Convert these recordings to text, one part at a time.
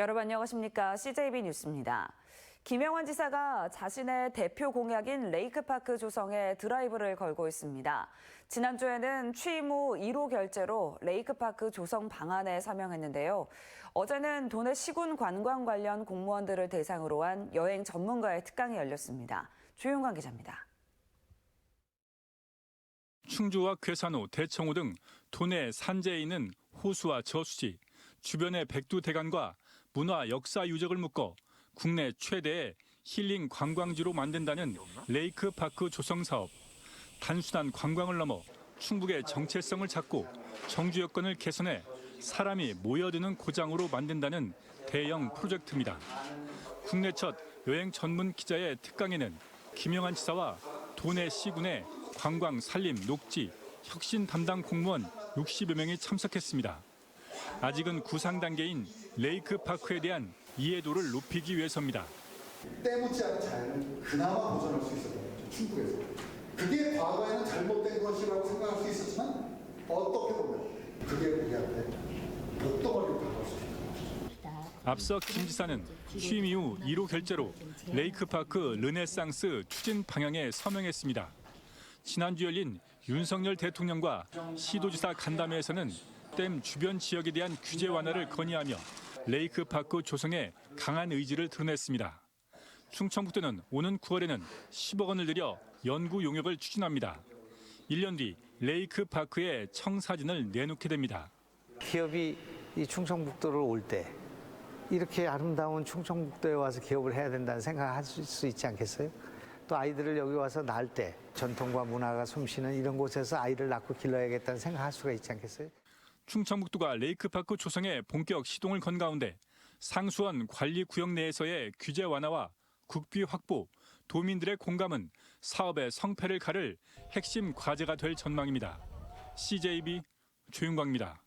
여러분 안녕하십니까? CJB 뉴스입니다. 김영환 지사가 자신의 대표 공약인 레이크파크 조성에 드라이브를 걸고 있습니다. 지난주에는 취임 후 1호 결재로 레이크파크 조성 방안에 서명했는데요. 어제는 도내 시군 관광 관련 공무원들을 대상으로 한 여행 전문가의 특강이 열렸습니다. 조윤관 기자입니다. 충주와 괴산호, 대청호 등 도내 산지에 있는 호수와 저수지, 주변의 백두대간과 문화 역사 유적을 묶어 국내 최대의 힐링 관광지로 만든다는 레이크파크 조성 사업. 단순한 관광을 넘어 충북의 정체성을 찾고 정주 여건을 개선해 사람이 모여드는 고장으로 만든다는 대형 프로젝트입니다. 국내 첫 여행 전문 기자의 특강에는 김영환 지사와 도내 시군의 관광, 산림, 녹지, 혁신 담당 공무원 60여 명이 참석했습니다. 아직은 구상 단계인 레이크파크에 대한 이해도를 높이기 위해서입니다. 때묻지 않은 자연을 그나마 보존할 수 있었거든요, 충북에서. 그게 과거에는 잘못된 것이라고 생각할 수 있었지만 어떻게 보면 그게 우리 앞에 목동을 다가올 수 있다. 앞서 김 지사는 취임 이후 1호 결재로 레이크파크 르네상스 추진 방향에 서명했습니다. 지난주 열린 윤석열 대통령과 시도지사 간담회에서는 댐 주변 지역에 대한 규제 완화를 건의하며 레이크파크 조성에 강한 의지를 드러냈습니다. 충청북도는 오는 9월에는 10억 원을 들여 연구 용역을 추진합니다. 1년 뒤 레이크파크의 청사진을 내놓게 됩니다. 기업이 이 충청북도를 올 때 이렇게 아름다운 충청북도에 와서 기업을 해야 된다는 생각을 하실 수 있지 않겠어요? 또 아이들을 여기 와서 낳을 때 전통과 문화가 숨쉬는 이런 곳에서 아이를 낳고 길러야겠다는 생각을 할 수가 있지 않겠어요? 충청북도가 레이크파크 조성에 본격 시동을 건 가운데 상수원 관리구역 내에서의 규제 완화와 국비 확보, 도민들의 공감은 사업의 성패를 가를 핵심 과제가 될 전망입니다. CJB 조윤광입니다.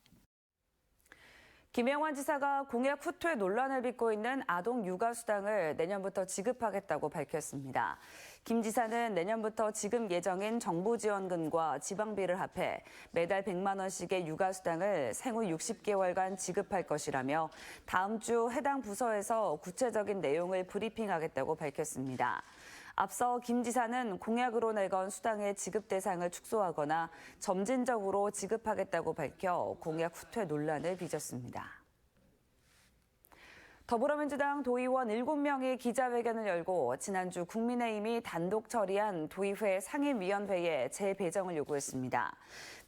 김영환 지사가 공약 후퇴 논란을 빚고 있는 아동 육아수당을 내년부터 지급하겠다고 밝혔습니다. 김 지사는 내년부터 지급 예정인 정부 지원금과 지방비를 합해 매달 100만 원씩의 육아수당을 생후 60개월간 지급할 것이라며 다음 주 해당 부서에서 구체적인 내용을 브리핑하겠다고 밝혔습니다. 앞서 김 지사는 공약으로 내건 수당의 지급 대상을 축소하거나 점진적으로 지급하겠다고 밝혀 공약 후퇴 논란을 빚었습니다. 더불어민주당 도의원 7명이 기자회견을 열고 지난주 국민의힘이 단독 처리한 도의회 상임위원회에 재배정을 요구했습니다.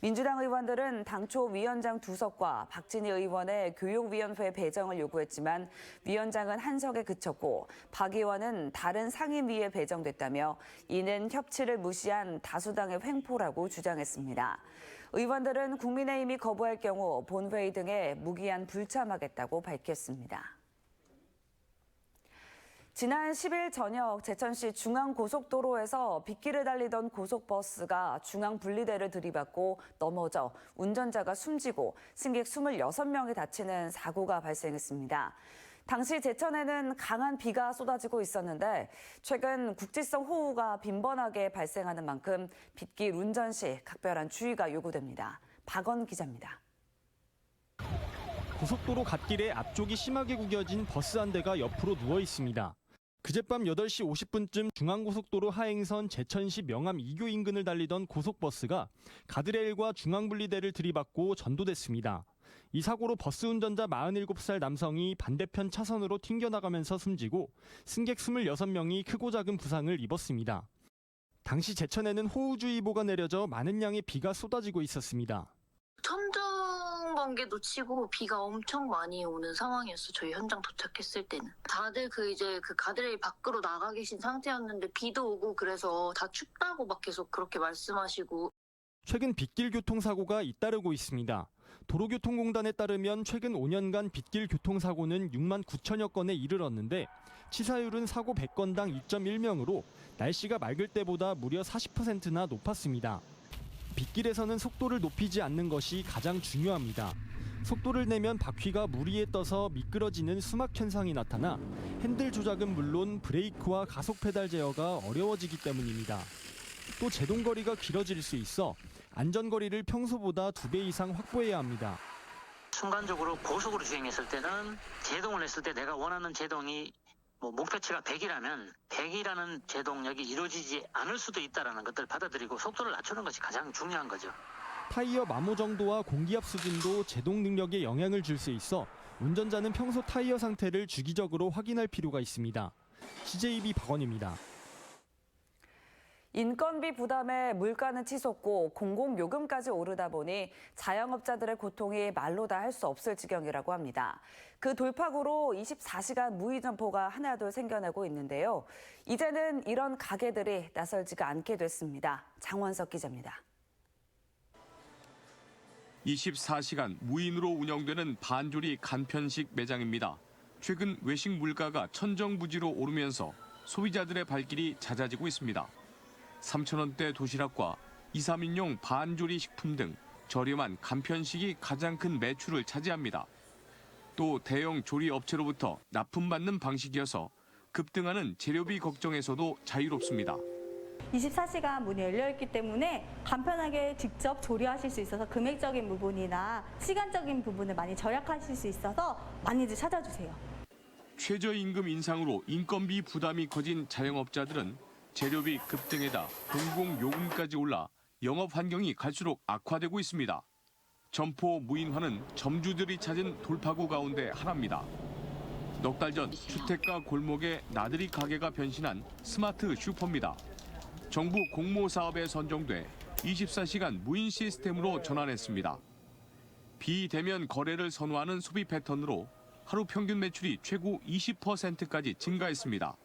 민주당 의원들은 당초 위원장 2석과 박진희 의원의 교육위원회 배정을 요구했지만 위원장은 한석에 그쳤고 박 의원은 다른 상임위에 배정됐다며 이는 협치를 무시한 다수당의 횡포라고 주장했습니다. 의원들은 국민의힘이 거부할 경우 본회의 등에 무기한 불참하겠다고 밝혔습니다. 지난 10일 저녁 제천시 중앙고속도로에서 빗길을 달리던 고속버스가 중앙분리대를 들이받고 넘어져 운전자가 숨지고 승객 26명이 다치는 사고가 발생했습니다. 당시 제천에는 강한 비가 쏟아지고 있었는데 최근 국지성 호우가 빈번하게 발생하는 만큼 빗길 운전 시 각별한 주의가 요구됩니다. 박원 기자입니다. 고속도로 갓길에 앞쪽이 심하게 구겨진 버스 한 대가 옆으로 누워 있습니다. 그젯밤 8시 50분쯤 중앙고속도로 하행선 제천시 명암 2교 인근을 달리던 고속버스가 가드레일과 중앙분리대를 들이받고 전도됐습니다. 이 사고로 버스 운전자 47살 남성이 반대편 차선으로 튕겨나가면서 숨지고 승객 26명이 크고 작은 부상을 입었습니다. 당시 제천에는 호우주의보가 내려져 많은 양의 비가 쏟아지고 있었습니다. 번개도 치고 비가 엄청 많이 오는 상황이었어. 저희 현장 도착했을 때는 다들 그 가드레일 밖으로 나가 계신 상태였는데 비도 오고 그래서 다 춥다고 막 계속 그렇게 말씀하시고. 최근 빗길 교통사고가 잇따르고 있습니다. 도로교통공단에 따르면 최근 5년간 빗길 교통사고는 6만 9천여 건에 이르렀는데 치사율은 사고 100건당 2.1명으로 날씨가 맑을 때보다 무려 40%나 높았습니다. 빗길에서는 속도를 높이지 않는 것이 가장 중요합니다. 속도를 내면 바퀴가 물 위에 떠서 미끄러지는 수막 현상이 나타나 핸들 조작은 물론 브레이크와 가속 페달 제어가 어려워지기 때문입니다. 또 제동거리가 길어질 수 있어 안전거리를 평소보다 2배 이상 확보해야 합니다. 순간적으로 고속으로 주행했을 때는 제동을 했을 때 내가 원하는 제동이 목표치가 100이라면 100이라는 제동력이 이루어지지 않을 수도 있다는 것들을 받아들이고 속도를 낮추는 것이 가장 중요한 거죠. 타이어 마모 정도와 공기압 수준도 제동 능력에 영향을 줄 수 있어 운전자는 평소 타이어 상태를 주기적으로 확인할 필요가 있습니다. CJB 박원입니다. 인건비 부담에 물가는 치솟고 공공요금까지 오르다 보니 자영업자들의 고통이 말로 다 할 수 없을 지경이라고 합니다. 그 돌파구로 24시간 무의점포가 하나둘 생겨나고 있는데요. 이제는 이런 가게들이 나설지가 않게 됐습니다. 장원석 기자입니다. 24시간 무인으로 운영되는 반조리 간편식 매장입니다. 최근 외식 물가가 천정부지로 오르면서 소비자들의 발길이 잦아지고 있습니다. 3,000원대 도시락과 2, 3인용 반조리 식품 등 저렴한 간편식이 가장 큰 매출을 차지합니다. 또 대형 조리 업체로부터 납품받는 방식이어서 급등하는 재료비 걱정에서도 자유롭습니다. 24시간 문이 열려있기 때문에 간편하게 직접 조리하실 수 있어서 금액적인 부분이나 시간적인 부분을 많이 절약하실 수 있어서 많이들 찾아주세요. 최저임금 인상으로 인건비 부담이 커진 자영업자들은 재료비 급등에다 공공요금까지 올라 영업 환경이 갈수록 악화되고 있습니다. 점포 무인화는 점주들이 찾은 돌파구 가운데 하나입니다. 넉 달 전 주택가 골목에 나들이 가게가 변신한 스마트 슈퍼입니다. 정부 공모 사업에 선정돼 24시간 무인 시스템으로 전환했습니다. 비대면 거래를 선호하는 소비 패턴으로 하루 평균 매출이 최고 20%까지 증가했습니다.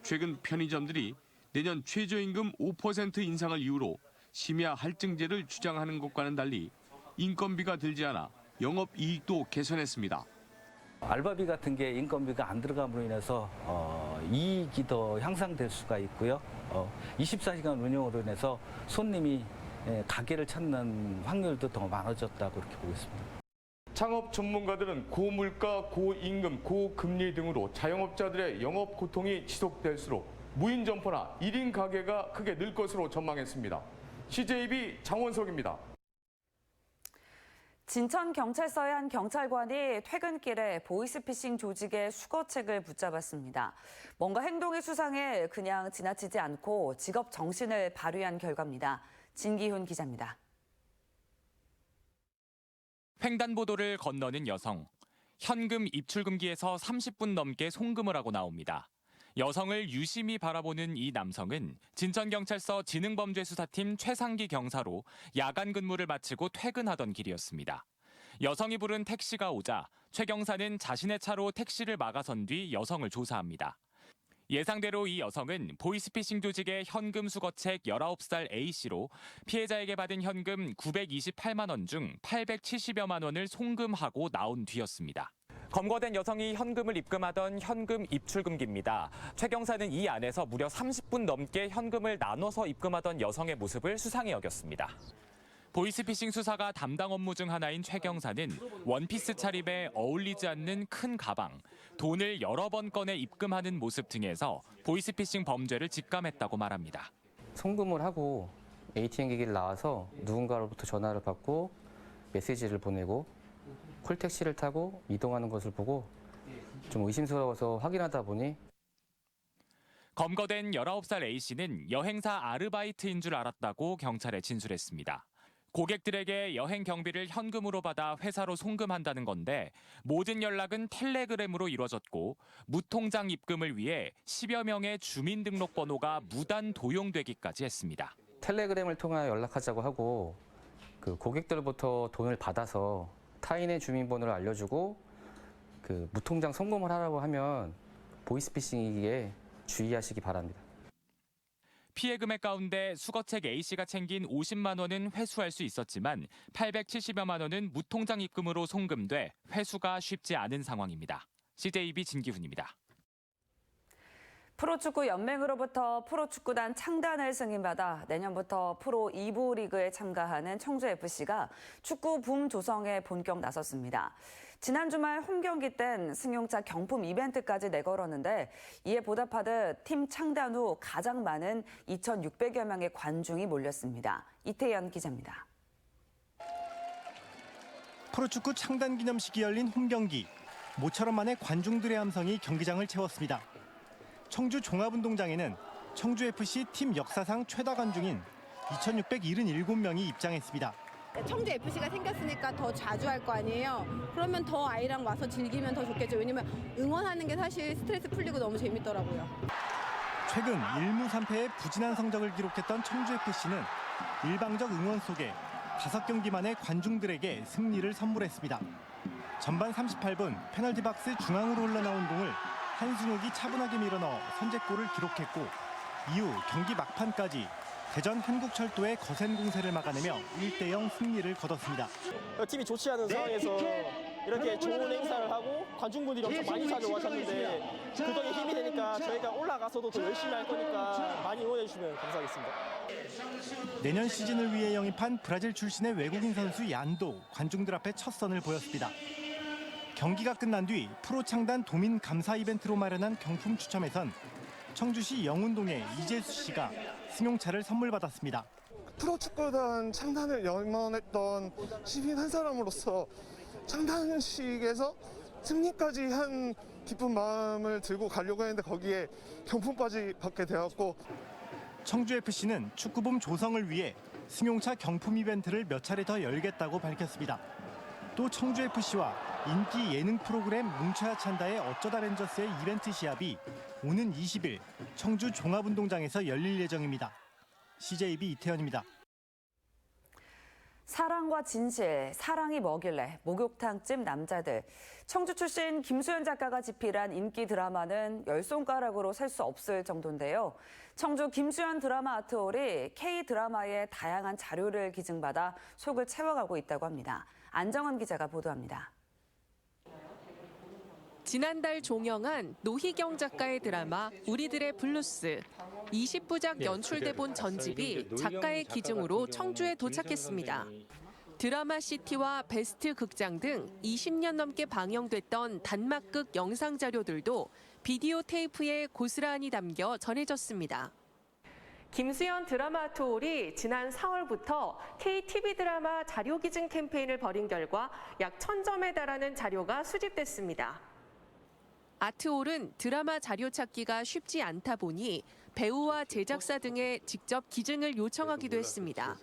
최근 편의점들이 내년 최저임금 5% 인상을 이유로 심야 할증제를 주장하는 것과는 달리 인건비가 들지 않아 영업이익도 개선했습니다. 알바비 같은 게 인건비가 안 들어감으로 인해서 이익이 더 향상될 수가 있고요. 24시간 운영으로 인해서 손님이 가게를 찾는 확률도 더 많아졌다고 그렇게 보고 있습니다. 창업 전문가들은 고물가, 고임금, 고금리 등으로 자영업자들의 영업 고통이 지속될수록 무인 점포나 1인 가게가 크게 늘 것으로 전망했습니다. CJB 장원석입니다. 진천경찰서의 한 경찰관이 퇴근길에 보이스피싱 조직의 수거책을 붙잡았습니다. 뭔가 행동이 수상해 그냥 지나치지 않고 직업 정신을 발휘한 결과입니다. 진기훈 기자입니다. 횡단보도를 건너는 여성. 현금 입출금기에서 30분 넘게 송금을 하고 나옵니다. 여성을 유심히 바라보는 이 남성은 진천경찰서 지능범죄수사팀 최상기 경사로 야간 근무를 마치고 퇴근하던 길이었습니다. 여성이 부른 택시가 오자 최 경사는 자신의 차로 택시를 막아선 뒤 여성을 조사합니다. 예상대로 이 여성은 보이스피싱 조직의 현금 수거책 19살 A씨로 피해자에게 받은 현금 928만 원 중 870여만 원을 송금하고 나온 뒤였습니다. 검거된 여성이 현금을 입금하던 현금 입출금기입니다. 최 경사는 이 안에서 무려 30분 넘게 현금을 나눠서 입금하던 여성의 모습을 수상히 여겼습니다. 보이스피싱 수사가 담당 업무 중 하나인 최 경사는 원피스 차림에 어울리지 않는 큰 가방, 돈을 여러 번 꺼내 입금하는 모습 등에서 보이스피싱 범죄를 직감했다고 말합니다. 송금을 하고 ATM 기기를 나와서 누군가로부터 전화를 받고 메시지를 보내고 콜택시를 타고 이동하는 것을 보고 좀 의심스러워서 확인하다 보니 검거된 19살 A씨는 여행사 아르바이트인 줄 알았다고 경찰에 진술했습니다. 고객들에게 여행 경비를 현금으로 받아 회사로 송금한다는 건데 모든 연락은 텔레그램으로 이루어졌고 무통장 입금을 위해 10여 명의 주민등록번호가 무단 도용되기까지 했습니다. 텔레그램을 통하여 연락하자고 하고 그 고객들부터 돈을 받아서 타인의 주민번호를 알려주고 그 무통장 송금을 하라고 하면 보이스피싱이기에 주의하시기 바랍니다. 피해 금액 가운데 수거책 A씨가 챙긴 50만 원은 회수할 수 있었지만 870여만 원은 무통장 입금으로 송금돼 회수가 쉽지 않은 상황입니다. CJB 진기훈입니다. 프로축구 연맹으로부터 프로축구단 창단을 승인받아 내년부터 프로 2부 리그에 참가하는 청주FC가 축구 붐 조성에 본격 나섰습니다. 지난 주말 홈 경기 땐 승용차 경품 이벤트까지 내걸었는데 이에 보답하듯 팀 창단 후 가장 많은 2,600여 명의 관중이 몰렸습니다. 이태연 기자입니다. 프로축구 창단 기념식이 열린 홈경기. 모처럼 만에 관중들의 함성이 경기장을 채웠습니다. 청주 종합운동장에는 청주FC 팀 역사상 최다 관중인 2,677명이 입장했습니다. 청주 FC가 생겼으니까 더 자주 할 거 아니에요. 그러면 더 아이랑 와서 즐기면 더 좋겠죠. 왜냐면 응원하는 게 사실 스트레스 풀리고 너무 재밌더라고요. 최근 1무 3패의 부진한 성적을 기록했던 청주FC는 일방적 응원 속에 5경기 만에 관중들에게 승리를 선물했습니다. 전반 38분 페널티 박스 중앙으로 흘러나온 공을 한순욱이 차분하게 밀어넣어 선제골을 기록했고 이후 경기 막판까지 대전 한국철도의 거센 공세를 막아내며 1대0 승리를 거뒀습니다. 팀이 좋지 않은 상황에서 이렇게 좋은 행사를 하고 관중분들이 엄청 많이 찾아오셨는데 그 덕에 힘이 되니까 저희가 올라가서도 더 열심히 할 거니까 많이 응원해 주시면 감사하겠습니다. 내년 시즌을 위해 영입한 브라질 출신의 외국인 선수 얀도 관중들 앞에 첫 선을 보였습니다. 경기가 끝난 뒤 프로 창단 도민 감사 이벤트로 마련한 경품 추첨에선 청주시 영운동의 이재수 씨가 승용차를 선물 받았습니다. 프로축구단 창단을 염원했던 시민 한 사람으로서 창단식에서 승리까지 한 기쁜 마음을 들고 가려고 했는데 거기에 경품까지 받게 되었고 청주FC는 축구붐 조성을 위해 승용차 경품 이벤트를 몇 차례 더 열겠다고 밝혔습니다. 또 청주FC와 인기 예능 프로그램 뭉쳐야 찬다의 어쩌다 벤져스의 이벤트 시합이 오는 20일 청주 종합운동장에서 열릴 예정입니다. CJB 이태현입니다. 사랑과 진실, 사랑이 뭐길래, 목욕탕집 남자들. 청주 출신 김수현 작가가 집필한 인기 드라마는 10손가락으로 셀 수 없을 정도인데요. 청주 김수현 드라마 아트홀이 K드라마의 다양한 자료를 기증받아 속을 채워가고 있다고 합니다. 안정은 기자가 보도합니다. 지난달 종영한 노희경 작가의 드라마 우리들의 블루스. 20부작 연출대본 전집이 작가의 기증으로 청주에 도착했습니다. 드라마 시티와 베스트 극장 등 20년 넘게 방영됐던 단막극 영상 자료들도 비디오 테이프에 고스란히 담겨 전해졌습니다. 김수현 드라마 투홀이 지난 4월부터 KTV 드라마 자료 기증 캠페인을 벌인 결과 약 1,000점에 달하는 자료가 수집됐습니다. 아트홀은 드라마 자료 찾기가 쉽지 않다 보니 배우와 제작사 등에 직접 기증을 요청하기도 했습니다.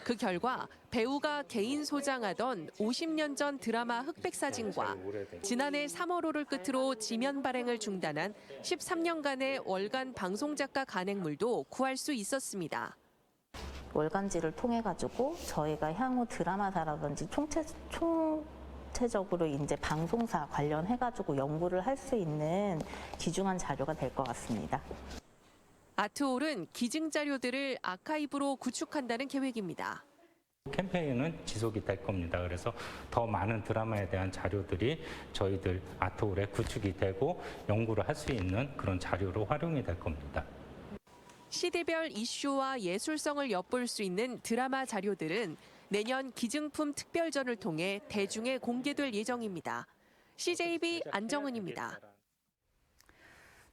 그 결과 배우가 개인 소장하던 50년 전 드라마 흑백 사진과 지난해 3월호를 끝으로 지면 발행을 중단한 13년간의 월간 방송작가 간행물도 구할 수 있었습니다. 월간지를 통해 가지고 저희가 향후 드라마사라든지 총체적으로 이제 방송사 관련해 가지고 연구를 할 수 있는 귀중한 자료가 될 것 같습니다. 아트홀은 기증 자료들을 아카이브로 구축한다는 계획입니다. 캠페인은 지속이 될 겁니다. 그래서 더 많은 드라마에 대한 자료들이 저희들 아트홀에 구축이 되고 연구를 할 수 있는 그런 자료로 활용이 될 겁니다. 시대별 이슈와 예술성을 엿볼 수 있는 드라마 자료들은 내년 기증품 특별전을 통해 대중에 공개될 예정입니다. CJB 안정은입니다.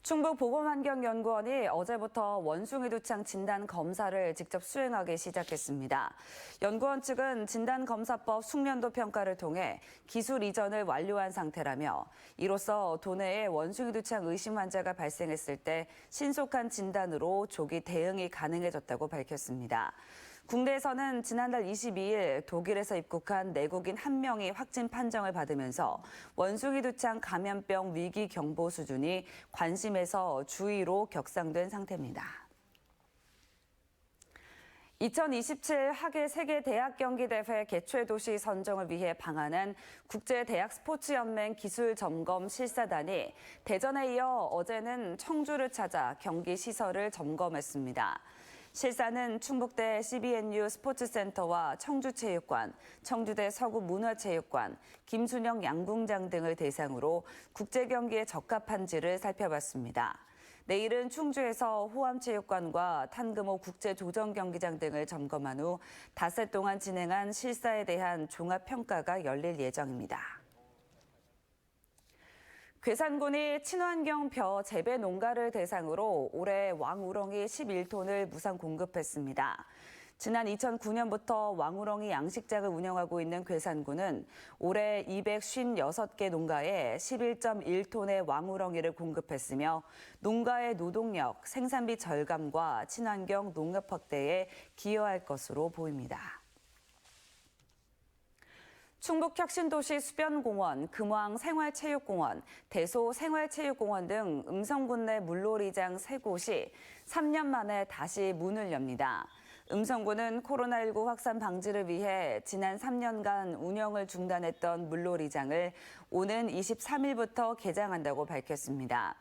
충북보건환경연구원이 어제부터 원숭이 두창 진단 검사를 직접 수행하기 시작했습니다. 연구원 측은 진단검사법 숙련도 평가를 통해 기술 이전을 완료한 상태라며 이로써 도내에 원숭이 두창 의심 환자가 발생했을 때 신속한 진단으로 조기 대응이 가능해졌다고 밝혔습니다. 국내에서는 지난달 22일 독일에서 입국한 내국인 1명이 확진 판정을 받으면서 원숭이 두창 감염병 위기 경보 수준이 관심에서 주의로 격상된 상태입니다. 2027 하계 세계 대학 경기 대회 개최 도시 선정을 위해 방한한 국제대학 스포츠연맹 기술점검 실사단이 대전에 이어 어제는 청주를 찾아 경기 시설을 점검했습니다. 실사는 충북대 CBNU 스포츠센터와 청주체육관, 청주대 서구문화체육관, 김순영 양궁장 등을 대상으로 국제경기에 적합한지를 살펴봤습니다. 내일은 충주에서 호암체육관과 탄금호 국제조정경기장 등을 점검한 후 닷새 동안 진행한 실사에 대한 종합평가가 열릴 예정입니다. 괴산군이 친환경 벼 재배 농가를 대상으로 올해 왕우렁이 11톤을 무상 공급했습니다. 지난 2009년부터 왕우렁이 양식장을 운영하고 있는 괴산군은 올해 256개 농가에 11.1톤의 왕우렁이를 공급했으며 농가의 노동력, 생산비 절감과 친환경 농업 확대에 기여할 것으로 보입니다. 충북 혁신도시 수변공원, 금왕 생활체육공원, 대소 생활체육공원 등 음성군 내 물놀이장 3곳이 3년 만에 다시 문을 엽니다. 음성군은 코로나19 확산 방지를 위해 지난 3년간 운영을 중단했던 물놀이장을 오는 23일부터 개장한다고 밝혔습니다.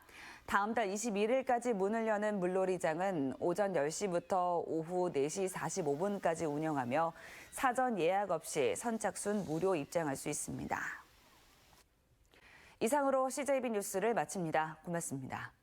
다음 달 21일까지 문을 여는 물놀이장은 오전 10시부터 오후 4시 45분까지 운영하며 사전 예약 없이 선착순 무료 입장할 수 있습니다. 이상으로 CJB 뉴스를 마칩니다. 고맙습니다.